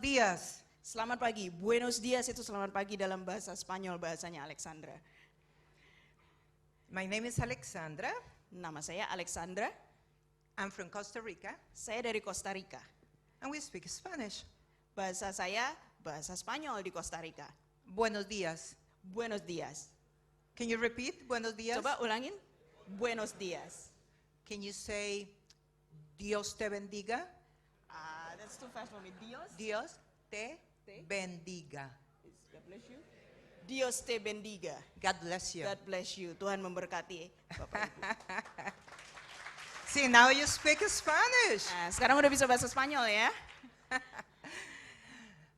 días. Selamat pagi. Buenos dias itu selamat pagi dalam bahasa Spanyol, bahasanya Alexandra. My name is Alexandra. Nama saya Alexandra. I'm from Costa Rica, Saya dari Costa Rica. and we speak Spanish. Bahasa saya bahasa Spanyol di Costa Rica. Buenos días. Buenos dias. Can you repeat buenos días? Coba ulangin. Buenos dias. Can you say Dios te bendiga? That's too fast for me. Dios. Dios te Te. bendiga. God bless you. Dios te bendiga. God bless you. God bless you. Tuhan memberkati Bapak Ibu. See, now you speak Spanish. Nah, sekarang udah bisa bahasa Spanyol ya.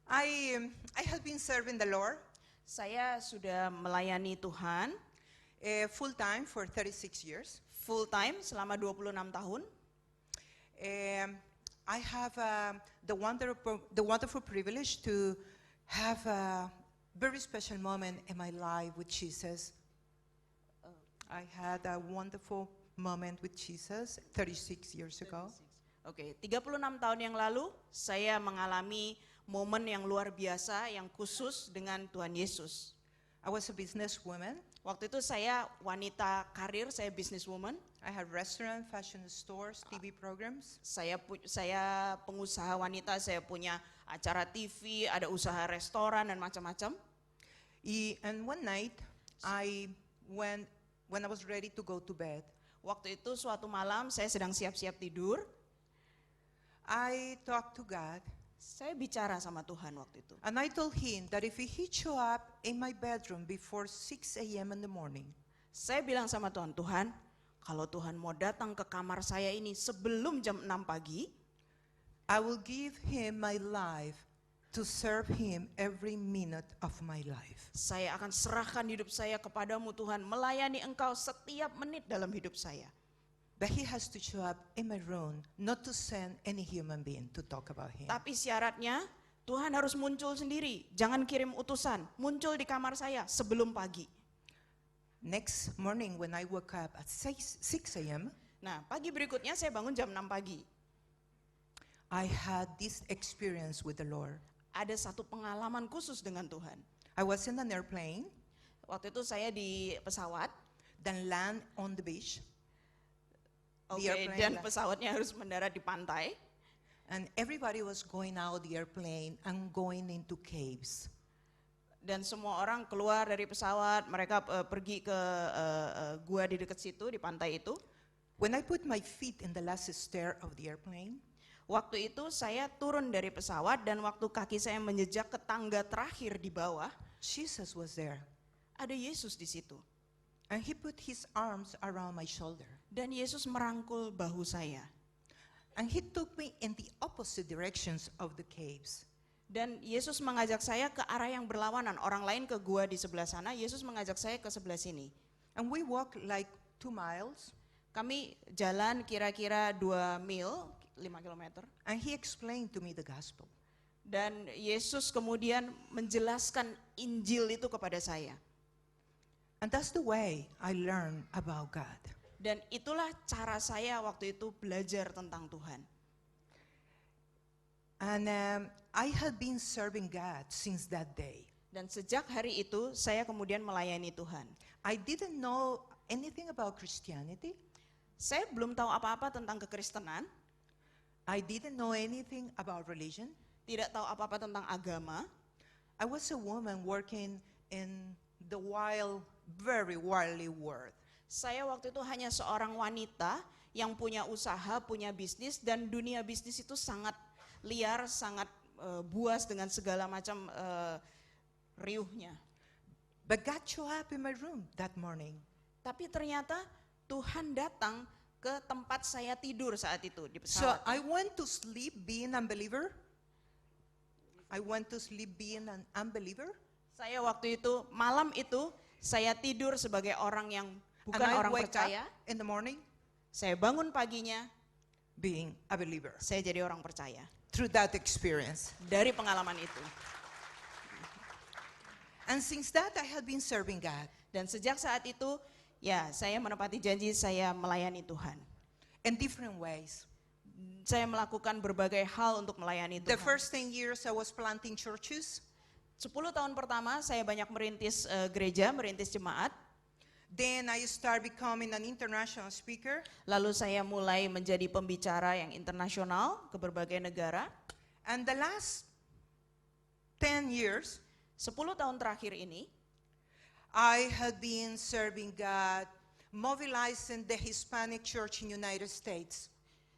I have been serving the Lord Saya sudah melayani Tuhan full time for 36 years. full time selama 26 tahun. I have the wonderful privilege to have a very special moment in my life with Jesus. I had a wonderful moment with Jesus 36 years ago. Oke, 36 tahun yang lalu saya mengalami momen yang luar biasa yang khusus dengan Tuhan Yesus. I was a businesswoman. Waktu itu saya wanita karir, saya businesswoman. I had restaurant, fashion stores, TV programs. Saya pengusaha wanita, saya punya acara TV, ada usaha restoran dan macam-macam. And one night, when I was ready to go to bed, Waktu itu suatu malam saya sedang siap-siap tidur, I talked to God, saya bicara sama Tuhan waktu itu. and I told him that if he show up in my bedroom before 6 a.m. in the morning, Saya bilang sama Tuhan, Tuhan, kalau Tuhan mau datang ke kamar saya ini sebelum jam 6 pagi, I will give him my life to serve him every minute of my life. saya akan serahkan hidup saya kepadamu Tuhan, melayani Engkau setiap menit dalam hidup saya. But he has to show up in my room, not to send any human being to talk about him. Tapi syaratnya Tuhan harus muncul sendiri, jangan kirim utusan, muncul di kamar saya sebelum pagi. Next morning when I woke up at 6 a.m., Nah, pagi berikutnya saya bangun jam 6 pagi. I had this experience with the Lord. Ada satu pengalaman khusus dengan Tuhan. I was in an airplane, Waktu itu saya di pesawat, then land on the beach, oke, airplane dan lah. pesawatnya harus mendarat di pantai. and everybody was going out the airplane and going into caves. Dan semua orang keluar dari pesawat, mereka pergi ke gua di dekat situ, di pantai itu. When I put my feet in the last stair of the airplane, Waktu itu saya turun dari pesawat dan waktu kaki saya menjejak ke tangga terakhir di bawah, Jesus was there. ada Yesus di situ. And he put his arms around my shoulder. Dan Yesus merangkul bahu saya. And he took me in the opposite directions of the caves. Dan Yesus mengajak saya ke arah yang berlawanan. Orang lain ke gua di sebelah sana, Yesus mengajak saya ke sebelah sini. And we walked like 2 miles. Kami jalan kira-kira 2 mil, 5 kilometer. And he explained to me the gospel. Dan Yesus kemudian menjelaskan Injil itu kepada saya. And that's the way I learned about God. Dan itulah cara saya waktu itu belajar tentang Tuhan. And I had been serving God since that day. Dan sejak hari itu saya kemudian melayani Tuhan. I didn't know anything about Christianity. Saya belum tahu apa-apa tentang kekristenan, I didn't know anything about religion. tidak tahu apa-apa tentang agama. I was a woman working in the very wildly world. Saya waktu itu hanya seorang wanita yang punya usaha, punya bisnis, dan dunia bisnis itu sangat liar, sangat buas dengan segala macam riuhnya. But God showed up in my room that morning. Tapi ternyata Tuhan datang ke tempat saya tidur saat itu di So pesawat. I went to sleep being unbeliever. I went to sleep being an unbeliever. Saya waktu itu, malam itu, saya tidur sebagai orang yang bukan And I orang wake percaya. up in the morning Saya bangun paginya, being a believer. saya jadi orang percaya. Through that experience. Dari pengalaman itu. And since that I had been serving God Dan sejak saat itu, ya saya menepati janji saya melayani Tuhan. in different ways. saya melakukan berbagai hal untuk melayani The Tuhan. first 10 years I was planting churches. 10 tahun pertama saya banyak merintis gereja, merintis jemaat. Then I started becoming an international speaker. Lalu saya mulai menjadi pembicara yang internasional ke berbagai negara. And the last 10 years, 10 tahun terakhir ini, I had been serving God, mobilizing the Hispanic church in United States.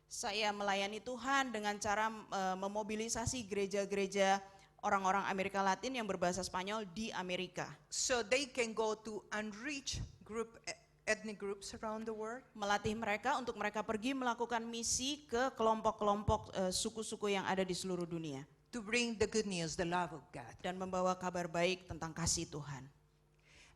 saya melayani Tuhan dengan cara memobilisasi gereja-gereja orang-orang Amerika Latin yang berbahasa Spanyol di Amerika. So they can go to unreached ethnic groups around the world. Melatih mereka untuk mereka pergi melakukan misi ke kelompok-kelompok suku-suku yang ada di seluruh dunia. To bring the good news, the love of God. Dan membawa kabar baik tentang kasih Tuhan.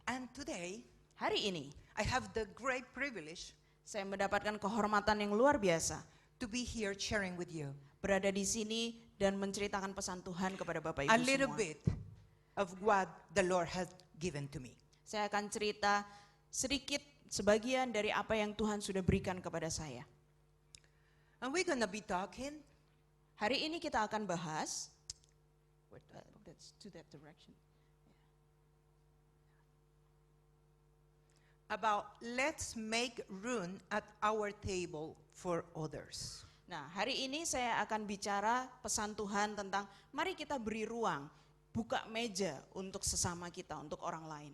And today, Hari ini, I have the great privilege saya mendapatkan kehormatan yang luar biasa. to be here sharing with you Berada di sini dan menceritakan pesan Tuhan kepada Bapak Ibu a little semua. bit of what the Lord has given to me. Saya akan cerita sedikit sebagian dari apa yang Tuhan sudah berikan kepada saya. And we're gonna be talking Hari ini kita akan bahas that's to that direction. about let's make room at our table for others. Nah, hari ini saya akan bicara pesan Tuhan tentang mari kita beri ruang, buka meja untuk sesama kita, untuk orang lain.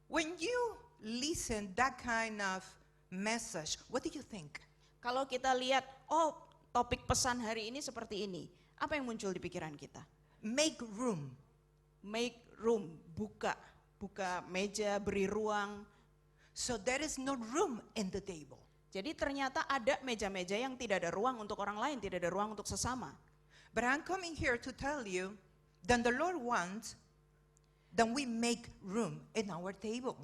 When you listen that kind of message, what do you think? Kalau kita lihat, oh topik pesan hari ini seperti ini, apa yang muncul di pikiran kita? Make room. Make room, buka meja, beri ruang. So there is no room in the table. Jadi ternyata ada meja-meja yang tidak ada ruang untuk orang lain, tidak ada ruang untuk sesama. But I'm coming here to tell you that the Lord wants that we make room in our table.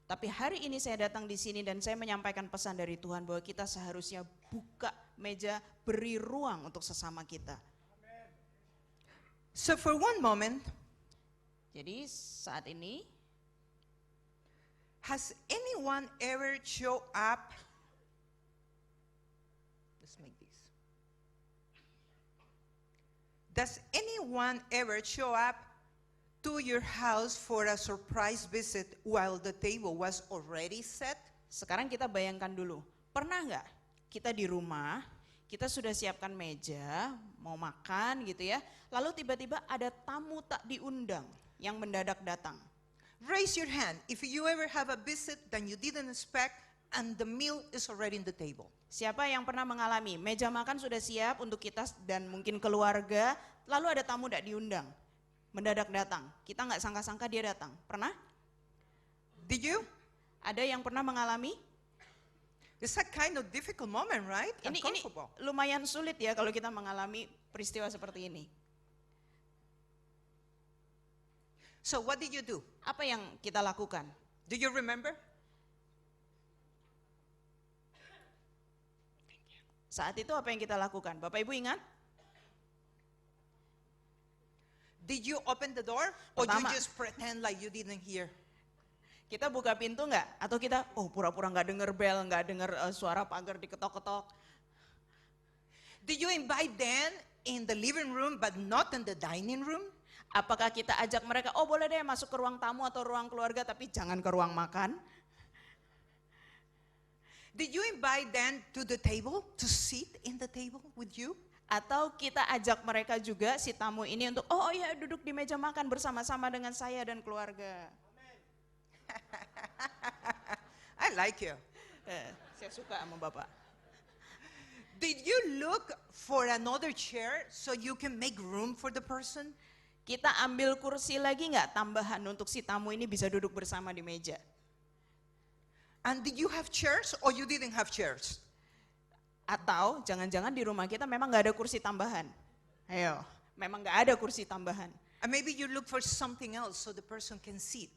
Tapi hari ini saya datang di sini dan saya menyampaikan pesan dari Tuhan bahwa kita seharusnya buka meja, beri ruang untuk sesama kita. So for one moment, Jadi saat ini, has anyone ever show up? Let's make this. Does anyone ever show up to your house for a surprise visit while the table was already set? sekarang kita bayangkan dulu, pernah nggak kita di rumah, kita sudah siapkan meja, mau makan gitu ya, lalu tiba-tiba ada tamu tak diundang yang mendadak datang. Raise your hand if you ever have a visit that you didn't expect and the meal is already in the table. Siapa yang pernah mengalami meja makan sudah siap untuk kita dan mungkin keluarga, lalu ada tamu tak diundang, mendadak datang, kita nggak sangka-sangka dia datang, pernah? Did you? Ada yang pernah mengalami? It's a kind of difficult moment, right? Ini Uncomfortable. lumayan sulit ya kalau kita mengalami peristiwa seperti ini. So what did you do? Apa yang kita lakukan? Do you remember? Saat itu apa yang kita lakukan? Bapak Ibu ingat? Did you open the door or Pertama. you just pretend like you didn't hear? Kita buka pintu nggak? Atau kita pura-pura nggak dengar bel, nggak dengar suara pagar diketok-ketok? Did you invite them in the living room but not in the dining room? Apakah kita ajak mereka, boleh deh masuk ke ruang tamu atau ruang keluarga tapi jangan ke ruang makan? Did you invite them to the table, to sit in the table with you? Atau kita ajak mereka juga si tamu ini untuk, iya duduk di meja makan bersama-sama dengan saya dan keluarga. I like you. Saya suka sama Bapak. Did you look for another chair so you can make room for the person? Kita ambil kursi lagi nggak tambahan untuk si tamu ini bisa duduk bersama di meja? And did you have chairs or you didn't have chairs? Atau jangan-jangan di rumah kita memang nggak ada kursi tambahan? Ayo, memang nggak ada kursi tambahan. And maybe you look for something else so the person can sit.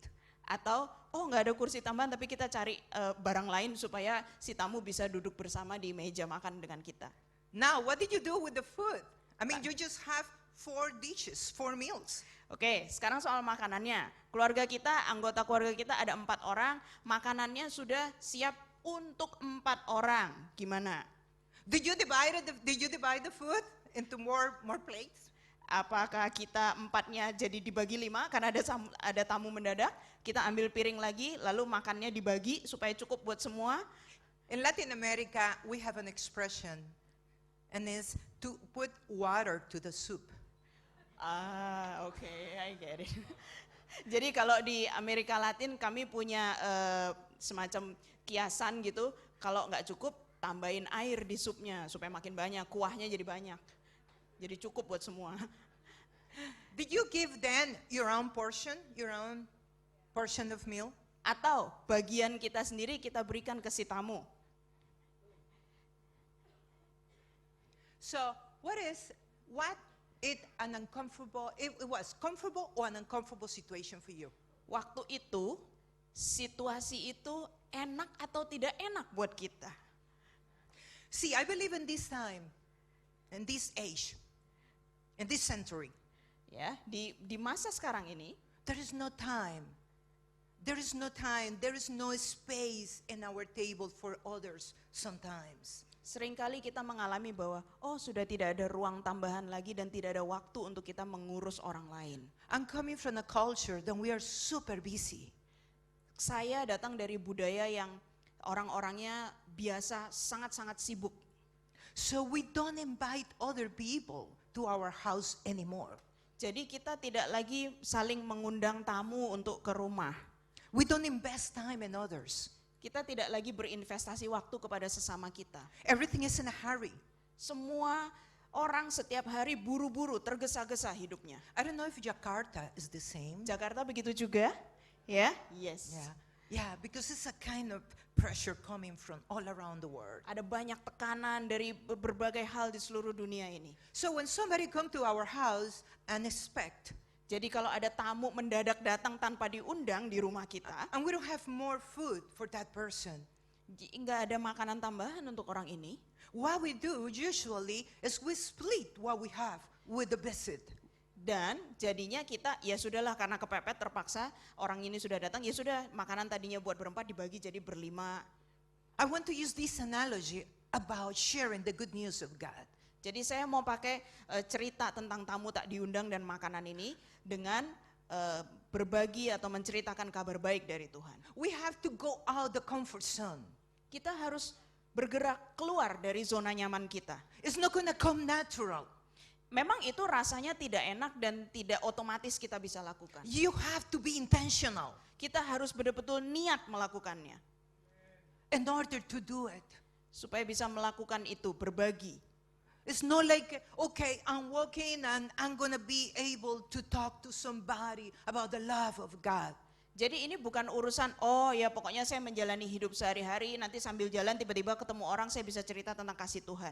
Atau nggak ada kursi tambahan tapi kita cari barang lain supaya si tamu bisa duduk bersama di meja makan dengan kita. Now, what did you do with the food? I mean, you just have 4 dishes, 4 meals. Oke, sekarang soal makanannya. Keluarga kita, anggota keluarga kita ada 4 orang, makanannya sudah siap untuk 4 orang. Gimana? Did you divide the food into more plates? Apakah kita empatnya jadi dibagi 5 karena ada tamu mendadak, kita ambil piring lagi lalu makannya dibagi supaya cukup buat semua? In Latin America, we have an expression, and it's to put water to the soup. Oke, I get it. Jadi kalau di Amerika Latin kami punya semacam kiasan gitu, kalau nggak cukup tambahin air di supnya supaya makin banyak, kuahnya jadi banyak. Jadi cukup buat semua. Did you give them your own portion of meal? Atau bagian kita sendiri kita berikan ke si tamu. So, it was comfortable or an uncomfortable situation for you? Waktu itu, situasi itu enak atau tidak enak buat kita? See, I believe in this time, in this age, in this century, Ya, di masa sekarang ini, there is no time, there is no space in our table for others sometimes. seringkali kita mengalami bahwa sudah tidak ada ruang tambahan lagi dan tidak ada waktu untuk kita mengurus orang lain. I'm coming from a culture that we are super busy. Saya datang dari budaya yang orang-orangnya biasa sangat-sangat sibuk. So we don't invite other people to our house anymore. Jadi kita tidak lagi saling mengundang tamu untuk ke rumah. We don't invest time in others. Kita tidak lagi berinvestasi waktu kepada sesama kita. Everything is in a hurry. Semua orang setiap hari buru-buru, tergesa-gesa hidupnya. I don't know if Jakarta is the same. Jakarta begitu juga? Ya? Yes. Yeah, because it's a kind of pressure coming from all around the world. Ada banyak tekanan dari berbagai hal di seluruh dunia ini. So when somebody come to our house and expect, Jadi kalau ada tamu mendadak datang tanpa diundang di rumah kita, and we don't have more food for that person, nggak ada makanan tambahan untuk orang ini, what we do usually is we split what we have with the visit. dan jadinya kita ya sudahlah karena kepepet terpaksa orang ini sudah datang, ya sudah makanan tadinya buat berempat dibagi jadi berlima. I want to use this analogy about sharing the good news of God. Jadi saya mau pakai cerita tentang tamu tak diundang dan makanan ini dengan berbagi atau menceritakan kabar baik dari Tuhan. We have to go out the comfort zone. Kita harus bergerak keluar dari zona nyaman kita. It's not gonna come natural. Memang itu rasanya tidak enak dan tidak otomatis kita bisa lakukan. You have to be intentional Kita harus betul-betul niat melakukannya. in order to do it. Supaya bisa melakukan itu, berbagi. It's not like, okay, I'm walking and I'm gonna be able to talk to somebody about the love of God. Jadi ini bukan urusan, ya pokoknya saya menjalani hidup sehari-hari, nanti sambil jalan tiba-tiba ketemu orang saya bisa cerita tentang kasih Tuhan.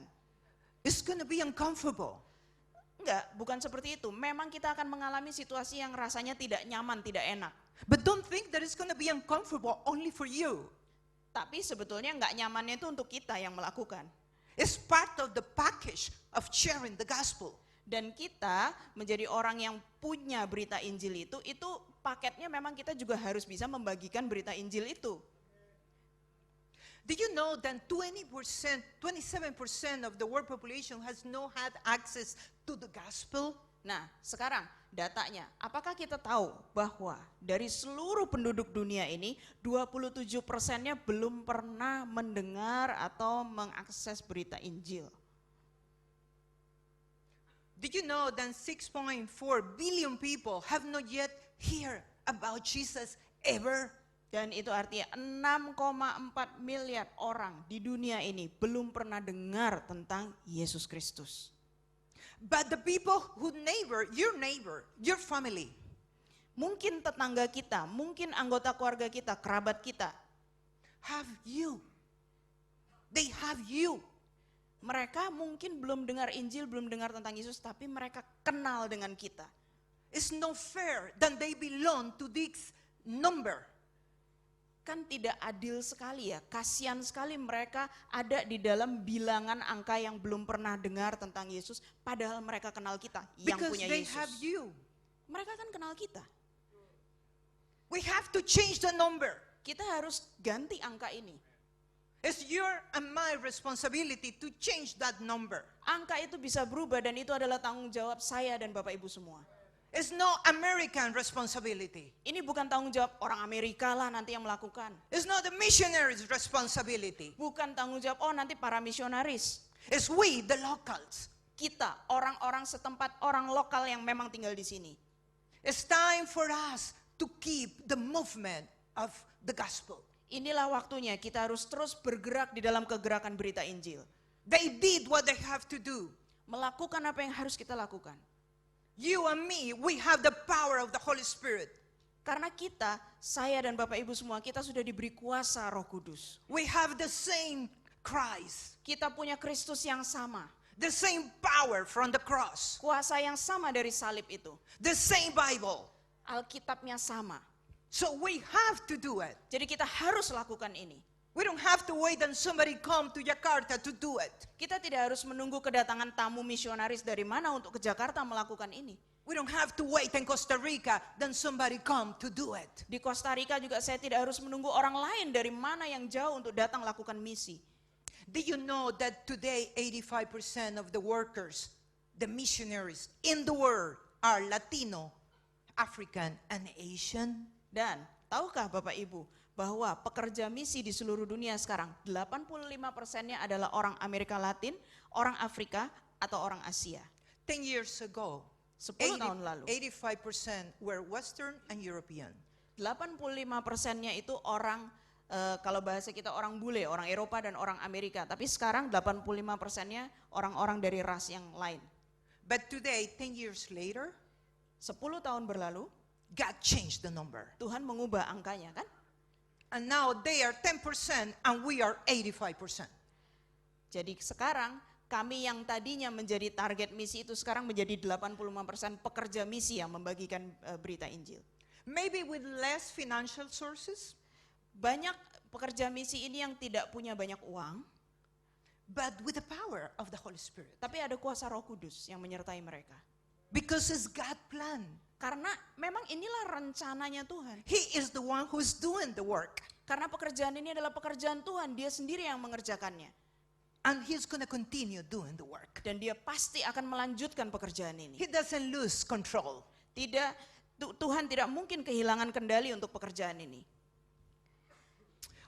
It's gonna be uncomfortable. Enggak, bukan seperti itu. Memang kita akan mengalami situasi yang rasanya tidak nyaman, tidak enak. But don't think that it's gonna be uncomfortable only for you. Tapi sebetulnya enggak nyamannya itu untuk kita yang melakukan. It's part of the package of sharing the gospel. Dan kita menjadi orang yang punya berita Injil itu paketnya memang kita juga harus bisa membagikan berita Injil itu. Did you know that 27% of the world population has not had access to the gospel? Nah, sekarang datanya, apakah kita tahu bahwa dari seluruh penduduk dunia ini 27%-nya belum pernah mendengar atau mengakses berita Injil? Did you know that 6.4 billion people have not yet heard about Jesus ever? Dan itu artinya 6,4 miliar orang di dunia ini belum pernah dengar tentang Yesus Kristus. But the people your family, Mungkin tetangga kita, mungkin anggota keluarga kita, kerabat kita, have you. They have you. mereka mungkin belum dengar Injil, belum dengar tentang Yesus, tapi mereka kenal dengan kita. It's not fair that they belong to this number. Kan tidak adil sekali ya, kasihan sekali mereka ada di dalam bilangan angka yang belum pernah dengar tentang Yesus, padahal mereka kenal kita yang Because punya they Yesus. have you. Mereka kan kenal kita. We have to change the number. Kita harus ganti angka ini. It's your and my responsibility to change that number. Angka itu bisa berubah dan itu adalah tanggung jawab saya dan Bapak Ibu semua. It's not American responsibility. Ini bukan tanggung jawab orang Amerika lah nanti yang melakukan. It's not the missionaries' responsibility. Bukan tanggung jawab, nanti para misionaris. It's we, the locals. Kita, orang-orang setempat, orang lokal yang memang tinggal di sini. It's time for us to keep the movement of the gospel. Inilah waktunya kita harus terus bergerak di dalam kegerakan berita Injil. They did what they have to do. Melakukan apa yang harus kita lakukan. You and me, we have the power of the Holy Spirit. Karena kita, saya dan Bapak Ibu semua, kita sudah diberi kuasa Roh Kudus. We have the same Christ, Kita punya Kristus yang sama. the same power from the cross, Kuasa yang sama dari salib itu. the same Bible. Alkitabnya sama. So we have to do it. Jadi kita harus lakukan ini. We don't have to wait and somebody come to Jakarta to do it. Kita tidak harus menunggu kedatangan tamu misionaris dari mana untuk ke Jakarta melakukan ini. We don't have to wait in Costa Rica, then somebody come to do it. Di Costa Rica juga saya tidak harus menunggu orang lain dari mana yang jauh untuk datang lakukan misi. Do you know that today 85% of the workers, the missionaries in the world are Latino, African, and Asian? Dan tahukah Bapak Ibu bahwa pekerja misi di seluruh dunia sekarang 85%-nya adalah orang Amerika Latin, orang Afrika, atau orang Asia. 10 years ago, 10 tahun lalu. 85% were Western and European. 85%-nya itu orang, kalau bahasa kita orang bule, orang Eropa dan orang Amerika. Tapi sekarang 85%-nya orang-orang dari ras yang lain. But today, 10 years later, 10 tahun berlalu, God changed the number. Tuhan mengubah angkanya kan? And now they are 10% and we are 85%. Jadi sekarang kami yang tadinya menjadi target misi itu sekarang menjadi 85% pekerja misi yang membagikan berita Injil. Maybe with less financial sources, Banyak pekerja misi ini yang tidak punya banyak uang, but with the power of the Holy Spirit. tapi ada kuasa Roh Kudus yang menyertai mereka. Because it's God's plan. Karena memang inilah rencananya Tuhan. He is the one who's doing the work. Karena pekerjaan ini adalah pekerjaan Tuhan, dia sendiri yang mengerjakannya. And He's going to continue doing the work. Dan dia pasti akan melanjutkan pekerjaan ini. He doesn't lose control. Tuhan tidak mungkin kehilangan kendali untuk pekerjaan ini.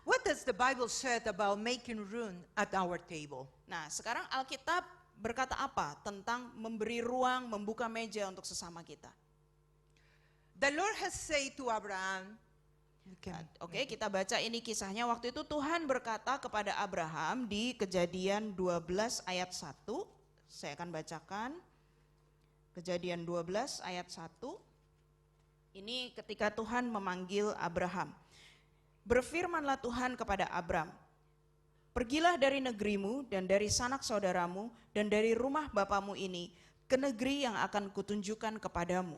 What does the Bible say about making room at our table? Nah, sekarang Alkitab berkata apa tentang memberi ruang, membuka meja untuk sesama kita? The Lord has said to Abraham, Oke, kita baca ini kisahnya. Waktu itu Tuhan berkata kepada Abraham di Kejadian 12 ayat 1. Saya akan bacakan. Kejadian 12 ayat 1. Ini ketika Tuhan memanggil Abraham. Berfirmanlah Tuhan kepada Abram, pergilah dari negerimu dan dari sanak saudaramu dan dari rumah bapamu ini ke negeri yang akan kutunjukkan kepadamu.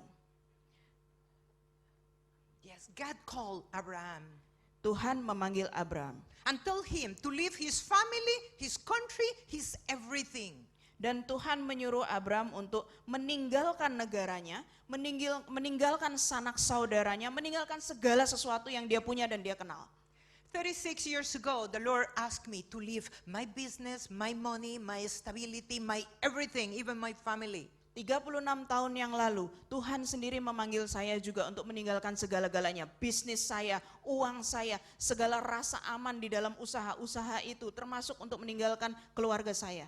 yes, God called Abraham Tuhan memanggil Abram and told him to leave his family, his country, his everything. dan Tuhan menyuruh Abram untuk meninggalkan negaranya, meninggalkan sanak saudaranya, meninggalkan segala sesuatu yang dia punya dan dia kenal. 36 years ago, the Lord asked me to leave my business, my money, my stability, my everything, even my family. 36 tahun yang lalu, Tuhan sendiri memanggil saya juga untuk meninggalkan segala-galanya. Bisnis saya, uang saya, segala rasa aman di dalam usaha-usaha itu, termasuk untuk meninggalkan keluarga saya.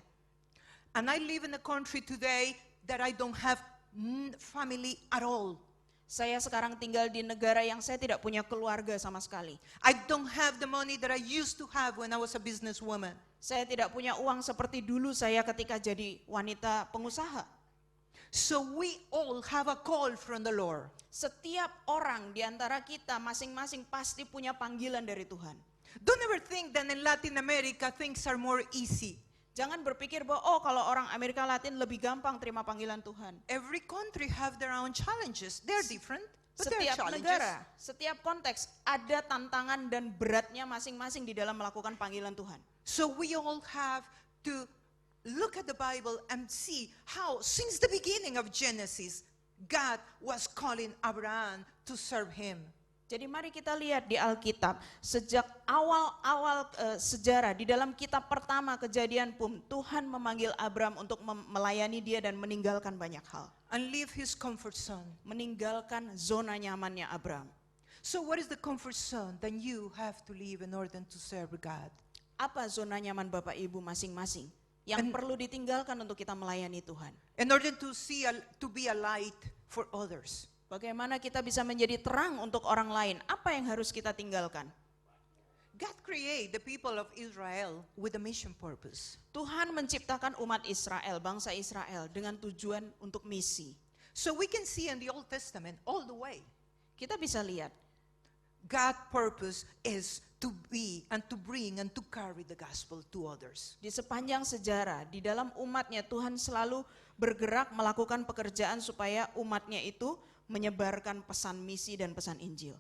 And I live in a country today that I don't have family at all. Saya sekarang tinggal di negara yang saya tidak punya keluarga sama sekali. I don't have the money that I used to have when I was a businesswoman. Saya tidak punya uang seperti dulu saya ketika jadi wanita pengusaha. So we all have a call from the Lord. Setiap orang di antara kita masing-masing pasti punya panggilan dari Tuhan. Don't ever think that in Latin America things are more easy. Jangan berpikir bahwa kalau orang Amerika Latin lebih gampang terima panggilan Tuhan. Every country have their own challenges. They're different, but they're Setiap challenges. negara, setiap konteks ada tantangan dan beratnya masing-masing di dalam melakukan panggilan Tuhan. So we all have to look at the Bible and see how since the beginning of Genesis, God was calling Abraham to serve him. Jadi mari kita lihat di Alkitab, sejak awal-awal sejarah, di dalam kitab pertama Kejadian pun, Tuhan memanggil Abram untuk melayani dia dan meninggalkan banyak hal. and leave his comfort zone. Meninggalkan zona nyamannya Abram. So what is the comfort zone that you have to leave in order to serve God? Apa zona nyaman Bapak Ibu masing-masing yang perlu ditinggalkan untuk kita melayani Tuhan? In order to to be a light for others. Bagaimana kita bisa menjadi terang untuk orang lain? Apa yang harus kita tinggalkan? God created the people of Israel with a mission purpose. Tuhan menciptakan umat Israel, bangsa Israel dengan tujuan untuk misi. So we can see in the Old Testament all the way, Kita bisa lihat God's purpose is to be and to bring and to carry the gospel to others. di sepanjang sejarah, di dalam umatnya Tuhan selalu bergerak melakukan pekerjaan supaya umatnya itu menyebarkan pesan misi dan pesan Injil.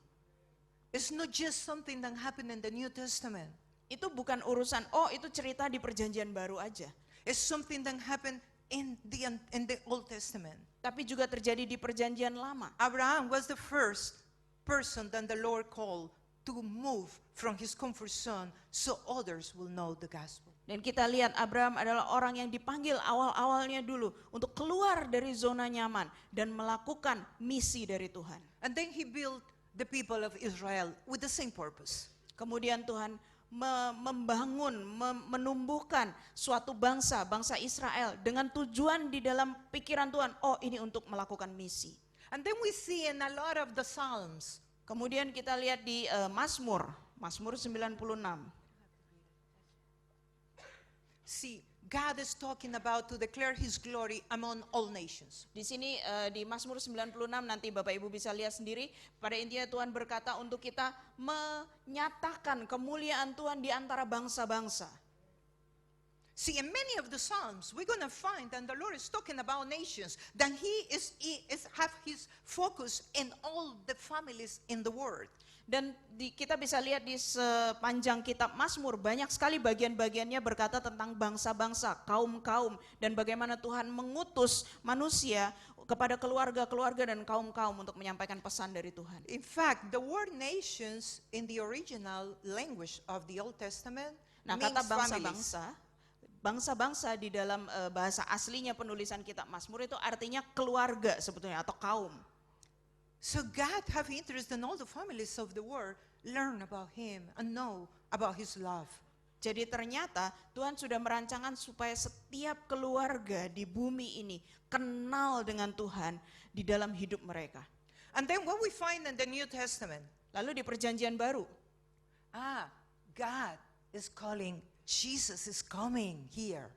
It's not just something that happened in the New Testament. Itu bukan urusan, oh itu cerita di perjanjian baru aja. It's something that happened in the Old Testament. Tapi juga terjadi di perjanjian lama. Abraham was the first person that the Lord called to move from his comfort zone so others will know the gospel. Dan kita lihat Abraham adalah orang yang dipanggil awal-awalnya dulu untuk keluar dari zona nyaman dan melakukan misi dari Tuhan. And then he built the people of Israel with the same purpose. Kemudian Tuhan membangun, menumbuhkan suatu bangsa Israel dengan tujuan di dalam pikiran Tuhan, oh ini untuk melakukan misi. And then we see in a lot of the Psalms, Kemudian kita lihat di Mazmur 96. see, God is talking about to declare his glory among all nations. Di sini di Mazmur 96 nanti Bapak Ibu bisa lihat sendiri, pada intinya Tuhan berkata untuk kita menyatakan kemuliaan Tuhan di antara bangsa-bangsa. See, in many of the Psalms, we're going to find that the Lord is talking about nations, that he have his focus in all the families in the world. Dan kita bisa lihat di sepanjang kitab Mazmur banyak sekali bagian-bagiannya berkata tentang bangsa-bangsa, kaum-kaum, dan bagaimana Tuhan mengutus manusia kepada keluarga-keluarga dan kaum-kaum untuk menyampaikan pesan dari Tuhan. In fact, the word nations in the original language of the Old Testament Nah, means kata families. bangsa-bangsa di dalam bahasa aslinya penulisan kitab Mazmur itu artinya keluarga sebetulnya atau kaum. So God have interest in all the families of the world, learn about him and know about his love. Jadi ternyata Tuhan sudah merancangkan supaya setiap keluarga di bumi ini kenal dengan Tuhan di dalam hidup mereka. And then what we find in the New Testament, Lalu di perjanjian baru, God is calling, Jesus is coming here.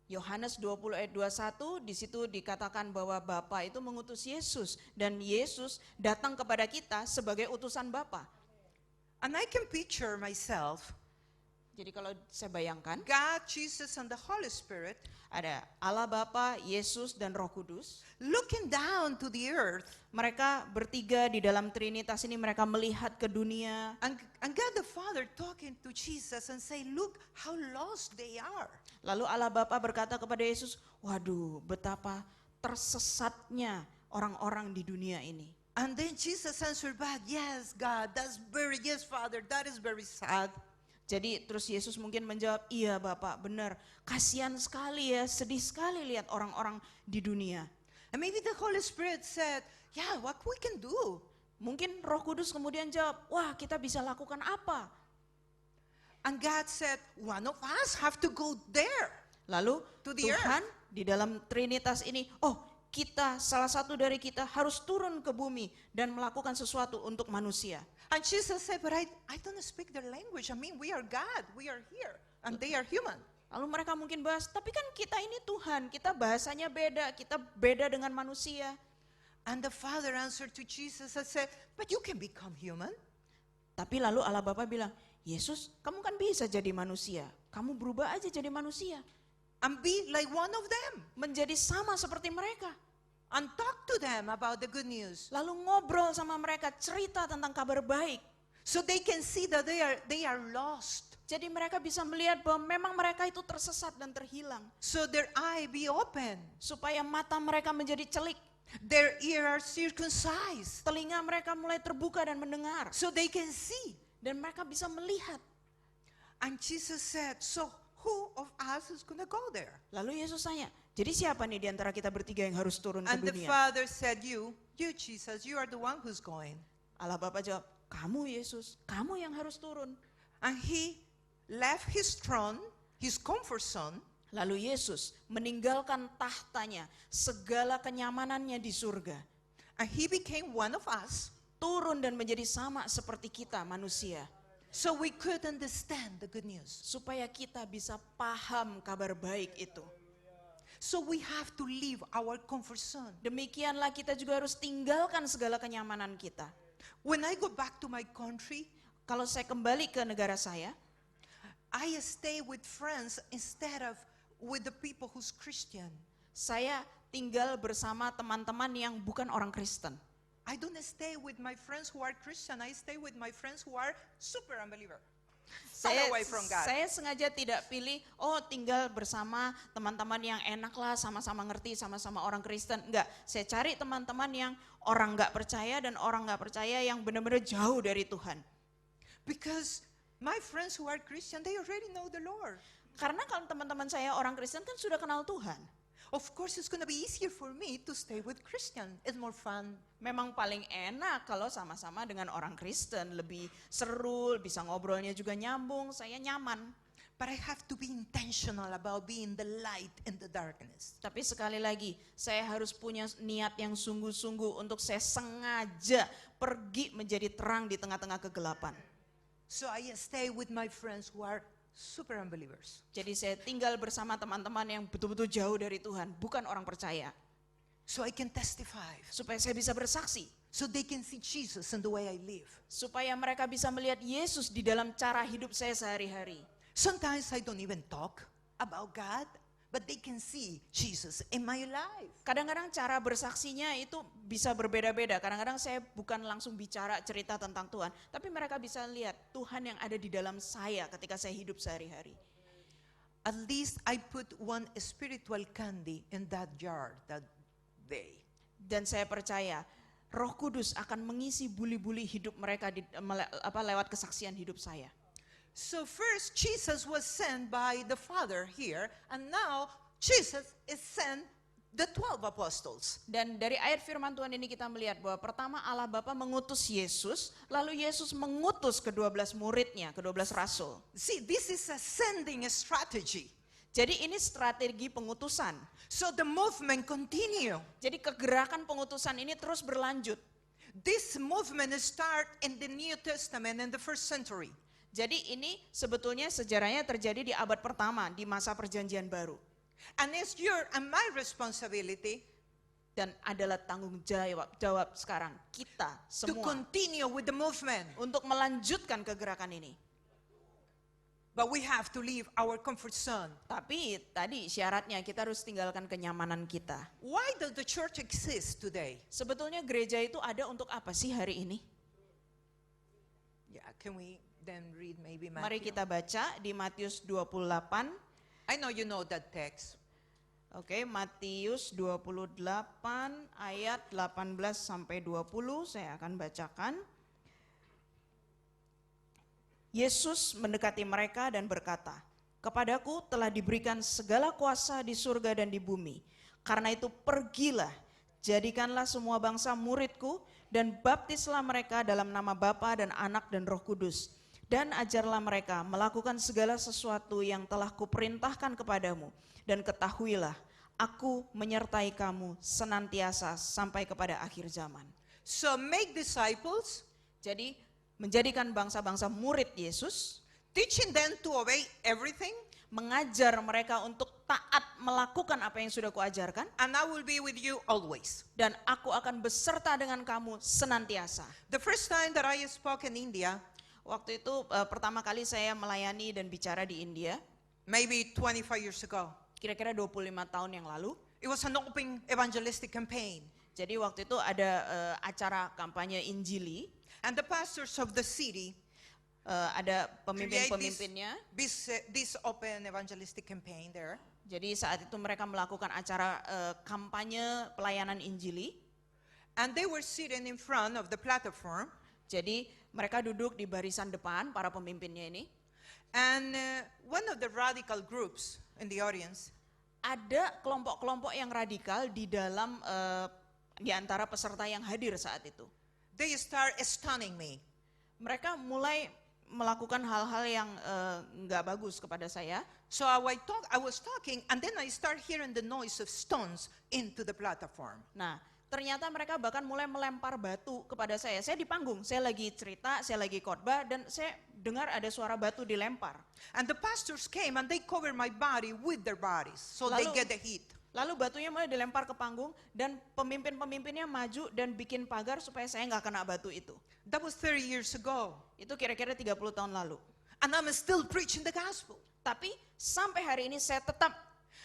Yohanes 20 ayat 21 di situ dikatakan bahwa Bapa itu mengutus Yesus dan Yesus datang kepada kita sebagai utusan Bapa. And I can picture myself, Jadi kalau saya bayangkan God, Jesus, and the Holy Spirit ada Allah Bapa, Yesus dan Roh Kudus. looking down to the earth, Mereka bertiga di dalam Trinitas ini mereka melihat ke dunia. and God the Father talking to Jesus and say, look how lost they are. Lalu Allah Bapa berkata kepada Yesus, waduh betapa tersesatnya orang-orang di dunia ini. And then Jesus answered back, yes, God, yes, Father, that is very sad. Jadi terus Yesus mungkin menjawab, iya Bapak benar, kasihan sekali ya, sedih sekali lihat orang-orang di dunia. And maybe the Holy Spirit said, yeah, what we can do? Mungkin Roh Kudus kemudian jawab, wah kita bisa lakukan apa? And God said, one of us have to go there. Lalu To the Tuhan di dalam Trinitas ini, kita salah satu dari kita harus turun ke bumi dan melakukan sesuatu untuk manusia. And Jesus said, but I don't speak their language. I mean, we are God, we are here, and they are human. Lalu mereka mungkin bahas, tapi kan kita ini Tuhan, kita bahasanya beda, kita beda dengan manusia. And the Father answered to Jesus and said, but you can become human. Tapi lalu Allah Bapa bilang, Yesus kamu kan bisa jadi manusia, kamu berubah aja jadi manusia. And be like one of them. Menjadi sama seperti mereka. And talk to them about the good news. Lalu ngobrol sama mereka, cerita tentang kabar baik. So they can see that they are lost. Jadi mereka bisa melihat bahwa memang mereka itu tersesat dan terhilang. So their eye be open. Supaya mata mereka menjadi celik. Their ears are circumcised Telinga mereka mulai terbuka dan mendengar. so they can see. Dan mereka bisa melihat. And Jesus said, so who of us is going to go there? Lalu Yesus tanya, jadi siapa nih di antara kita bertiga yang harus turun ke And the dunia? Father said, you Jesus, you are the one who's going. Allah Bapa jawab, kamu Yesus, kamu yang harus turun. And he left his throne, his comfort zone, Lalu Yesus meninggalkan tahtanya, segala kenyamanannya di surga. and he became one of us, Turun dan menjadi sama seperti kita manusia. so we could understand the good news. Supaya kita bisa paham kabar baik itu. So we have to leave our comfort zone. Demikianlah kita juga harus tinggalkan segala kenyamanan kita. When I go back to my country, Kalau saya kembali ke negara saya, I stay with friends instead of with the people who's Christian. saya tinggal bersama teman-teman yang bukan orang Kristen. I don't stay with my friends who are Christian. I stay with my friends who are super unbeliever. Far away from God. Saya sengaja tidak pilih, tinggal bersama teman-teman yang enak lah, sama-sama ngerti, sama-sama orang Kristen. Enggak, saya cari teman-teman yang orang nggak percaya dan orang nggak percaya yang benar-benar jauh dari Tuhan. Because my friends who are Christian, they already know the Lord. Karena kalau teman-teman saya orang Kristen kan sudah kenal Tuhan. Of course, it's going to be easier for me to stay with Christian. It's more fun. Memang paling enak kalau sama-sama dengan orang Kristen, lebih seru, bisa ngobrolnya juga nyambung, saya nyaman. But I have to be intentional about being the light in the darkness. Tapi sekali lagi, saya harus punya niat yang sungguh-sungguh untuk saya sengaja pergi menjadi terang di tengah-tengah kegelapan. So I stay with my friends who are super unbelievers. Jadi saya tinggal bersama teman-teman yang betul-betul jauh dari Tuhan, bukan orang percaya. So I can testify. Supaya saya bisa bersaksi. So they can see Jesus in the way I live. Supaya mereka bisa melihat Yesus di dalam cara hidup saya sehari-hari. Sometimes I don't even talk about God, but they can see Jesus in my life. Kadang-kadang cara bersaksinya itu bisa berbeda-beda. Kadang-kadang saya bukan langsung bicara cerita tentang Tuhan, tapi mereka bisa lihat Tuhan yang ada di dalam saya ketika saya hidup sehari-hari. At least I put one spiritual candy in that jar that day. Dan saya percaya Roh Kudus akan mengisi buli-buli hidup mereka lewat kesaksian hidup saya. So first Jesus was sent by the Father here, and now Jesus is sent the 12 apostles. Dan dari ayat firman Tuhan ini kita melihat bahwa pertama Allah Bapa mengutus Yesus, lalu Yesus mengutus ke-12 muridnya, ke-12 rasul. See, this is a sending strategy. Jadi ini strategi pengutusan. So the movement continue. Jadi kegerakan pengutusan ini terus berlanjut. This movement start in the New Testament in the first century. Jadi ini sebetulnya sejarahnya terjadi di abad pertama, di masa perjanjian baru. And it's your and my responsibility Dan adalah tanggung jawab sekarang kita to semua continue with the movement. untuk melanjutkan kegerakan ini. But we have to leave our comfort zone. Tapi tadi syaratnya kita harus tinggalkan kenyamanan kita. Why does the church exist today? Sebetulnya gereja itu ada untuk apa sih hari ini? Yeah, can we then read maybe Mari Matthew? kita baca di Matius 28. I know you know that text. Oke, Matius 28 ayat 18 sampai 20 saya akan bacakan. Yesus mendekati mereka dan berkata, "Kepadaku telah diberikan segala kuasa di surga dan di bumi. Karena itu pergilah, jadikanlah semua bangsa muridku dan baptislah mereka dalam nama Bapa dan Anak dan Roh Kudus. Dan ajarlah mereka melakukan segala sesuatu yang telah kuperintahkan kepadamu. Dan ketahuilah, aku menyertai kamu senantiasa sampai kepada akhir zaman." So make disciples, Jadi menjadikan bangsa-bangsa murid Yesus, teaching them to obey everything, mengajar mereka untuk taat melakukan apa yang sudah kuajarkan, and I will be with you always. dan aku akan beserta dengan kamu senantiasa. The first time that I spoke in India, Waktu itu pertama kali saya melayani dan bicara di India, maybe 25 years ago, kira-kira 25 tahun yang lalu. it was an open evangelistic campaign. Jadi waktu itu ada acara kampanye Injili, And the pastors of the city, ada create pemimpin-pemimpinnya. this open evangelistic campaign there. Jadi saat itu mereka melakukan acara kampanye pelayanan Injili. And they were sitting in front of the platform. Jadi mereka duduk di barisan depan, para pemimpinnya ini. And one of the radical groups in the audience, Ada kelompok-kelompok yang radikal di dalam di antara peserta yang hadir saat itu. they start stunning me. Mereka mulai melakukan hal-hal yang nggak bagus kepada saya. So I was talking, and then I start hearing the noise of stones into the platform. Nah, ternyata mereka bahkan mulai melempar batu kepada saya. Saya di panggung, saya lagi cerita, saya lagi khotbah, dan saya dengar ada suara batu dilempar. And the pastors came and they covered my body with their bodies, so they Lalu- get the heat. Lalu batunya mulai dilempar ke panggung, dan pemimpin-pemimpinnya maju dan bikin pagar supaya saya nggak kena batu itu. That was 30 years ago. Itu kira-kira 30 tahun lalu. And I'm still preaching the gospel. Tapi sampai hari ini saya tetap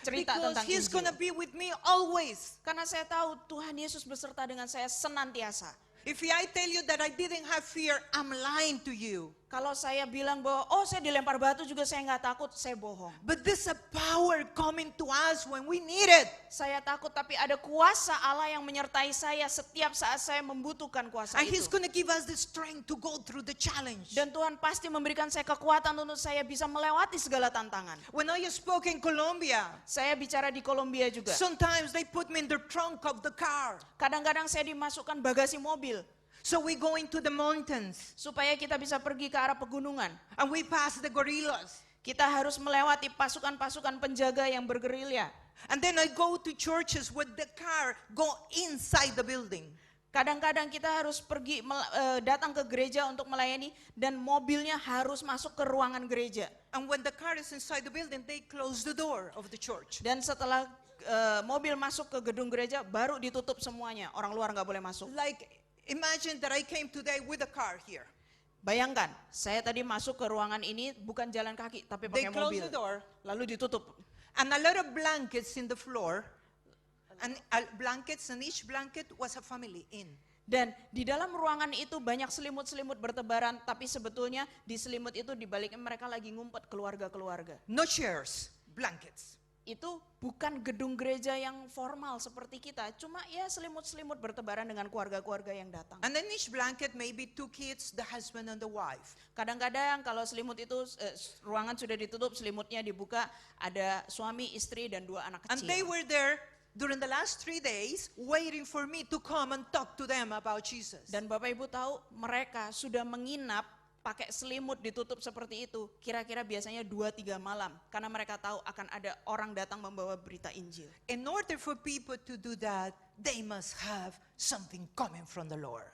cerita Because tentang he's Injil. going to be with me always. Karena saya tahu Tuhan Yesus beserta dengan saya senantiasa. If I tell you that I didn't have fear, I'm lying to you. Kalau saya bilang bahwa, oh saya dilempar batu juga saya nggak takut, saya bohong. But there's a power coming to us when we need it. Saya takut, tapi ada kuasa Allah yang menyertai saya setiap saat saya membutuhkan kuasa And he's itu. going to give us the strength to go through the challenge. Dan Tuhan pasti memberikan saya kekuatan untuk saya bisa melewati segala tantangan. When I spoke in Colombia, Saya bicara di Kolombia juga. sometimes they put me in the trunk of the car. Kadang-kadang saya dimasukkan bagasi mobil So we go into the mountains supaya kita bisa pergi ke arah pegunungan. and we pass the gorillas. Kita harus melewati pasukan-pasukan penjaga yang bergerilya. And then I go to churches with the car go inside the building. Kadang-kadang kita harus pergi datang ke gereja untuk melayani dan mobilnya harus masuk ke ruangan gereja. And when the car is inside the building, they close the door of the church. Dan setelah mobil masuk ke gedung gereja baru ditutup semuanya. Orang luar nggak boleh masuk. Like, imagine that I came today with a car here. Bayangkan, saya tadi masuk ke ruangan ini bukan jalan kaki tapi They pakai close mobil. the door, Lalu ditutup. and a lot of blankets in the floor, and blankets, and each blanket was a family in. Dan di dalam ruangan itu banyak selimut-selimut bertebaran, tapi sebetulnya di selimut itu di baliknya mereka lagi ngumpet keluarga-keluarga. No chairs, blankets. Itu bukan gedung gereja yang formal seperti kita, cuma ya selimut-selimut bertebaran dengan keluarga-keluarga yang datang. And then each blanket maybe two kids, the husband and the wife. Kadang-kadang kalau selimut itu ruangan sudah ditutup, selimutnya dibuka, ada suami, istri, dan 2 anak And they kecil. were there during the last 3 days waiting for me to come and talk to them about Jesus. Dan Bapak Ibu tahu mereka sudah menginap pakai selimut ditutup seperti itu, kira-kira biasanya 2-3 malam. Karena mereka tahu akan ada orang datang membawa berita Injil. In order for people to do that, they must have something coming from the Lord.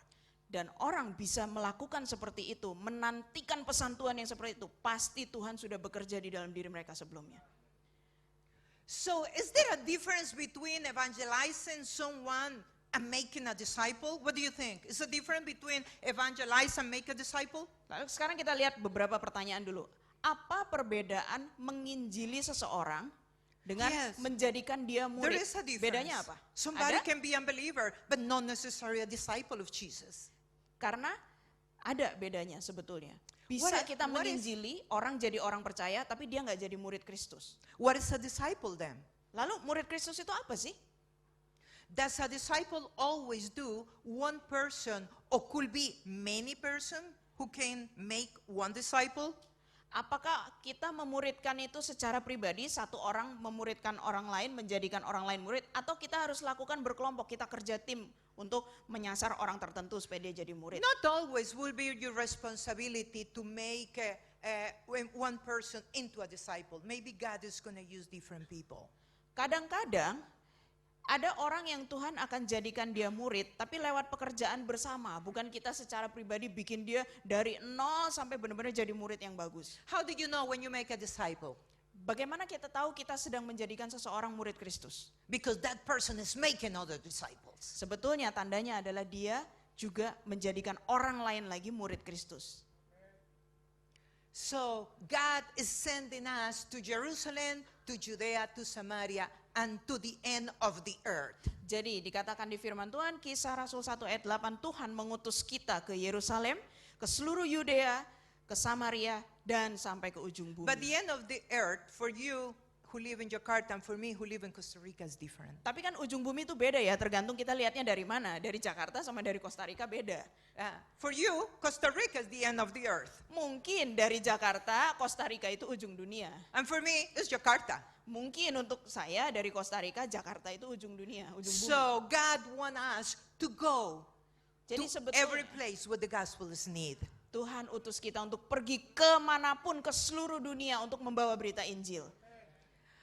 Dan orang bisa melakukan seperti itu, menantikan pesan Tuhan yang seperti itu, pasti Tuhan sudah bekerja di dalam diri mereka sebelumnya. So, is there a difference between evangelizing someone and making a disciple? What do you think? Is there a difference between evangelize and make a disciple? Lalu sekarang kita lihat beberapa pertanyaan dulu. Apa perbedaan menginjili seseorang dengan Yes. menjadikan dia There murid? is a difference. Bedanya apa? Somebody Ada? can be a believer, but not necessarily a disciple of Jesus. Karena ada bedanya sebetulnya. Bisa What- kita what is- menginjili orang jadi orang percaya, tapi dia nggak jadi murid Kristus. What is a disciple then? Lalu murid Kristus itu apa sih? Does a disciple always do one person, or could be many person who can make one disciple? Apakah kita memuridkan itu secara pribadi, satu orang memuridkan orang lain, menjadikan orang lain murid, atau kita harus lakukan berkelompok, kita kerja tim untuk menyasar orang tertentu supaya dia jadi murid? Not always will be your responsibility to make one person into a disciple. Maybe God is going to use different people. Kadang-kadang ada orang yang Tuhan akan jadikan dia murid, tapi lewat pekerjaan bersama, bukan kita secara pribadi bikin dia dari nol sampai benar-benar jadi murid yang bagus. How do you know when you make a disciple? Bagaimana kita tahu kita sedang menjadikan seseorang murid Kristus? Because that person is making other disciples. Sebetulnya tandanya adalah dia juga menjadikan orang lain lagi murid Kristus. So God is sending us to Jerusalem, to Judea, to Samaria, and to the end of the earth. Jadi dikatakan di firman Tuhan, Kisah Rasul 1 ayat 8, Tuhan mengutus kita ke Yerusalem, ke seluruh Yudea, ke Samaria, dan sampai ke ujung bumi. But the end of the earth, for you who live in Jakarta and for me who live in Costa Rica, is different. Tapi kan ujung bumi itu beda ya, tergantung kita lihatnya dari mana. Dari Jakarta sama dari Costa Rica beda. For you, Costa Rica is the end of the earth. Mungkin dari Jakarta, Costa Rica itu ujung dunia. And for me, it's Jakarta. Mungkin untuk saya dari Costa Rica, Jakarta itu ujung dunia, ujung bumi. So God wants us to go Jadi to every sebetulnya place where the gospel is needed. Tuhan utus kita untuk pergi kemanapun, ke seluruh dunia untuk membawa berita Injil.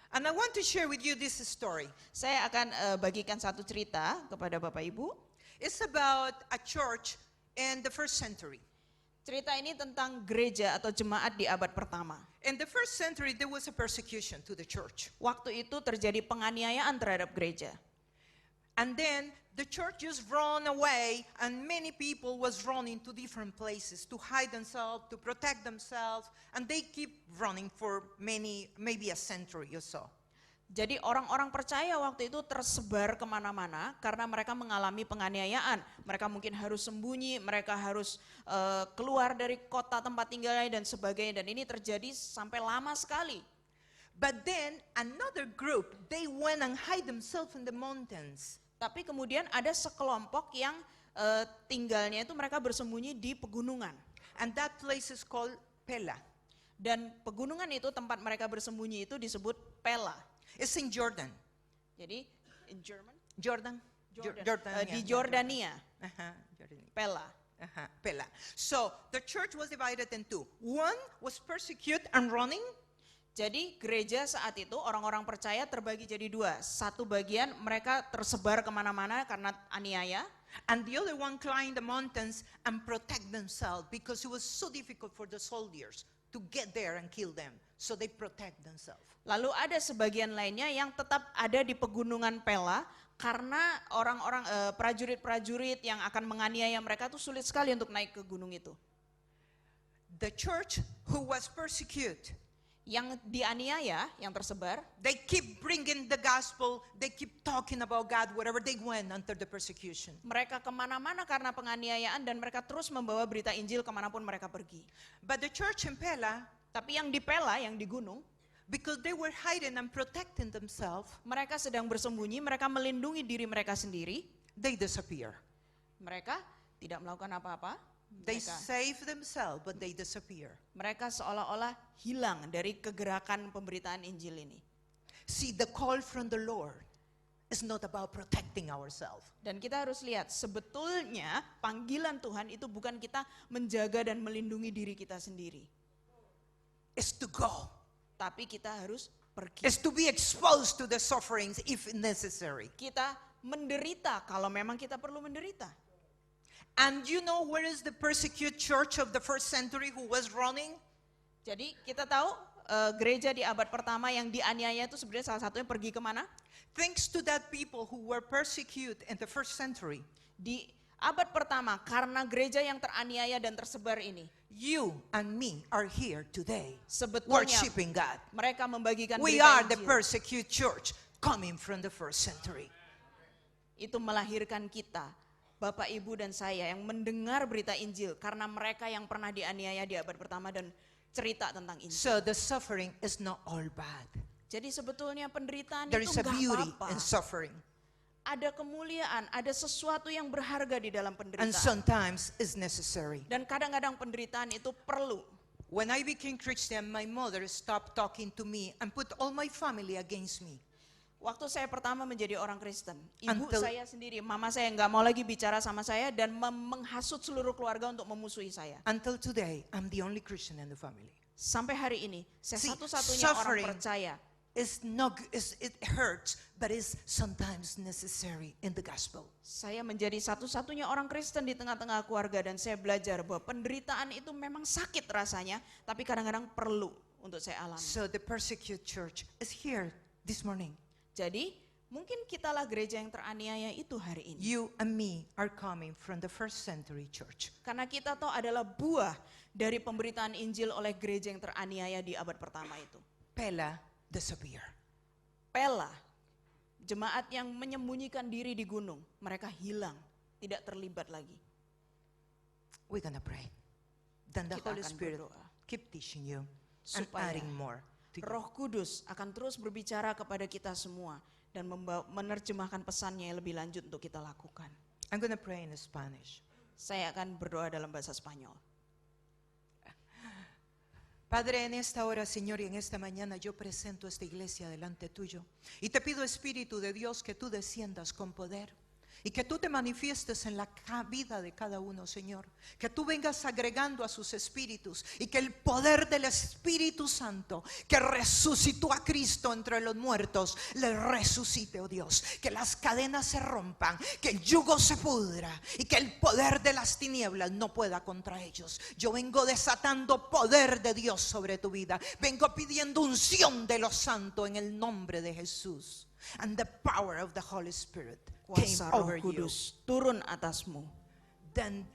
And I want to share with you this story. Saya akan bagikan satu cerita kepada Bapak Ibu. It's about a church in the first century. Cerita ini tentang gereja atau jemaat di abad pertama. In the first century, there was a persecution to the church. Waktu itu terjadi penganiayaan terhadap gereja. And then the church just ran away, and many people was running to different places to hide themselves, to protect themselves, and they keep running for maybe a century or so. Jadi orang-orang percaya waktu itu tersebar kemana-mana karena mereka mengalami penganiayaan. Mereka mungkin harus sembunyi, mereka harus keluar dari kota tempat tinggalnya dan sebagainya. Dan ini terjadi sampai lama sekali. But then another group, they went and hide themselves in the mountains. Tapi kemudian ada sekelompok yang tinggalnya itu mereka bersembunyi di pegunungan. And that place is called Pella. Dan pegunungan itu, tempat mereka bersembunyi itu disebut Pella. It's in Jordan. Jadi in German? Jordan? Di Jordania, Jordania. Pella. Pella. So the church was divided in two. One was persecuted and running. Jadi gereja saat itu orang-orang percaya terbagi jadi dua. Satu bagian mereka tersebar kemana-mana karena aniaya. And the other one climbed the mountains and protect themselves because it was so difficult for the soldiers to get there and kill them. So they protect themselves. Lalu ada sebagian lainnya yang tetap ada di pegunungan Pella karena orang-orang prajurit-prajurit yang akan menganiaya mereka tuh sulit sekali untuk naik ke gunung itu. The church who was persecuted, Yang dianiaya, yang tersebar, they keep bringing the gospel, they keep talking about God wherever they went under the persecution. mereka kemana-mana karena penganiayaan dan mereka terus membawa berita Injil kemanapun mereka pergi. But the church in Pella, Tapi yang di Pella, yang di gunung, because they were hiding and protecting themselves, mereka sedang bersembunyi, mereka melindungi diri mereka sendiri, they disappear. mereka tidak melakukan apa-apa, They save themselves, but they disappear. mereka seolah-olah hilang dari kegerakan pemberitaan Injil ini. See, the call from the Lord is not about protecting ourselves. Dan kita harus lihat, sebetulnya panggilan Tuhan itu bukan kita menjaga dan melindungi diri kita sendiri. It's to go. Tapi kita harus pergi. It's to be exposed to the sufferings if necessary. Kita menderita kalau memang kita perlu menderita. And you know where is the persecuted church of the first century who was running? Jadi kita tahu gereja di abad pertama yang dianiaya itu sebenarnya salah satunya pergi kemana? Thanks to that people who were persecuted in the first century, Di abad pertama karena gereja yang teraniaya dan tersebar ini, you and me are here today sebetulnya worshiping God. mereka membagikan We berita are the Injil. persecuted church coming from the first century. Itu melahirkan kita, Bapak, Ibu, dan saya yang mendengar berita Injil karena mereka yang pernah dianiaya di abad pertama dan cerita tentang Injil. So the suffering is not all bad. Jadi sebetulnya penderitaan There itu is a nggak beauty apa-apa. in suffering. Ada kemuliaan, ada sesuatu yang berharga di dalam And penderitaan. sometimes it's necessary. Dan kadang-kadang penderitaan itu perlu. When I became Christian, my mother stopped talking to me and put all my family against me. Waktu saya pertama menjadi orang Kristen, ibu Until- saya sendiri, mama saya nggak mau lagi bicara sama saya dan menghasut seluruh keluarga untuk memusuhi saya. Until today, I'm the only Christian in the family. Sampai hari ini, saya See, satu-satunya orang suffering percaya. It hurts, but it's sometimes necessary in the gospel. Saya menjadi satu-satunya orang Kristen di tengah-tengah keluarga dan saya belajar bahwa penderitaan itu memang sakit rasanya, tapi kadang-kadang perlu untuk saya alami. So the persecuted church is here this morning. Jadi, mungkin kitalah gereja yang teraniaya itu hari ini. You and me are coming from the first century church. Karena kita tahu adalah buah dari pemberitaan Injil oleh gereja yang teraniaya di abad pertama itu. Pella disappear. Pella, jemaat yang menyembunyikan diri di gunung, mereka hilang, tidak terlibat lagi. We're gonna pray. then the Kita Holy akan Spirit berdoa. keep teaching you and Supaya adding more to you. Roh Kudus akan terus berbicara kepada kita semua dan menerjemahkan pesannya yang lebih lanjut untuk kita lakukan. I'm going to pray in Spanish. Saya akan berdoa dalam bahasa Spanyol. Padre, en esta hora, Señor, y en esta mañana yo presento esta iglesia delante tuyo. Y te pido, Espíritu de Dios, que tú desciendas con poder. Y que tú te manifiestes en la vida de cada uno, Señor. Que tú vengas agregando a sus espíritus. Y que el poder del Espíritu Santo, que resucitó a Cristo entre los muertos, le resucite, oh Dios. Que las cadenas se rompan, que el yugo se pudra. Y que el poder de las tinieblas no pueda contra ellos. Yo vengo desatando poder de Dios sobre tu vida. Vengo pidiendo unción de los santos en el nombre de Jesús. And the power of the Holy Spirit came Kuasa Roh over you. Kudus turun atasmu. Then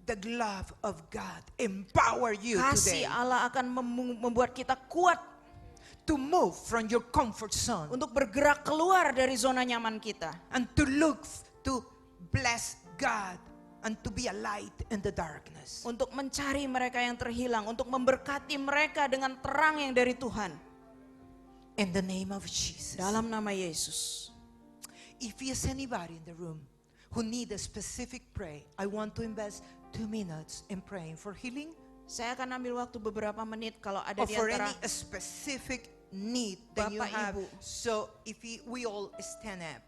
the love of God empower you Kasih today Allah akan membuat kita kuat to move from your comfort zone untuk bergerak keluar dari zona nyaman kita. and to look to bless God and to be a light in the darkness. Untuk mencari mereka yang terhilang, untuk memberkati mereka dengan terang yang dari Tuhan. In the name of Jesus. Dalam nama Yesus. If there's anybody in the room who need a specific prayer, I want to invest 2 minutes in praying for healing Saya akan ambil waktu beberapa menit kalau ada or di for antara any specific need that you Bapak, have. Ibu. So if we all stand up.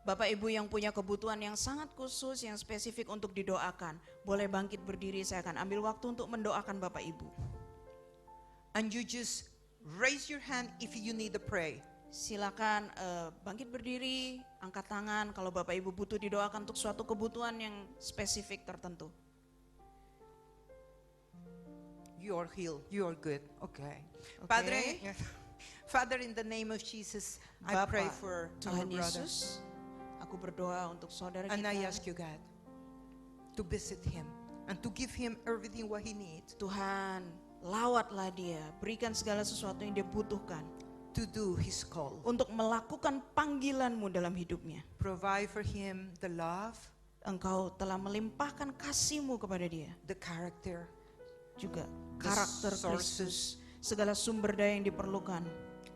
Bapak Ibu yang punya kebutuhan yang sangat khusus, yang spesifik untuk didoakan, boleh bangkit berdiri. Saya akan ambil waktu untuk mendoakan Bapak Ibu. And you just raise your hand if you need to pray. Silakan bangkit berdiri, angkat tangan kalau Bapak Ibu butuh didoakan untuk suatu kebutuhan yang spesifik tertentu. You are healed. You are good. Okay. Okay. Padre, Father, in the name of Jesus, I Bapa, pray for our Tuhan brother. Yesus, aku berdoa untuk saudara And I kita. ask you, God, to visit him and to give him everything what he needs Tuhan, lawatlah dia, berikan segala sesuatu yang dia butuhkan to do his call. untuk melakukan panggilan-Mu dalam hidupnya. Provide for him the love, Engkau telah melimpahkan kasih-Mu kepada dia, the character, juga the karakter Kristus, segala sumber daya yang diperlukan,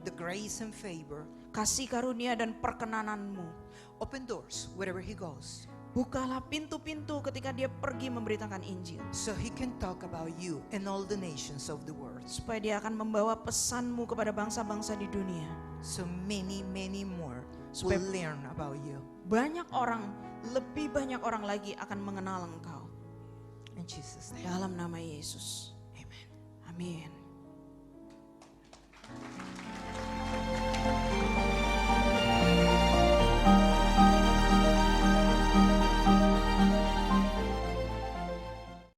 the grace and favor. kasih karunia dan perkenanan-Mu. Open doors wherever he goes Bukalah pintu-pintu ketika dia pergi memberitakan Injil, so he can talk about you and all the nations of the world. supaya dia akan membawa pesan-Mu kepada bangsa-bangsa di dunia. So many more Supaya- will learn about you. Banyak orang, lebih banyak orang lagi akan mengenal Engkau. In Jesus' name. Dalam nama Yesus. Amen. Amin.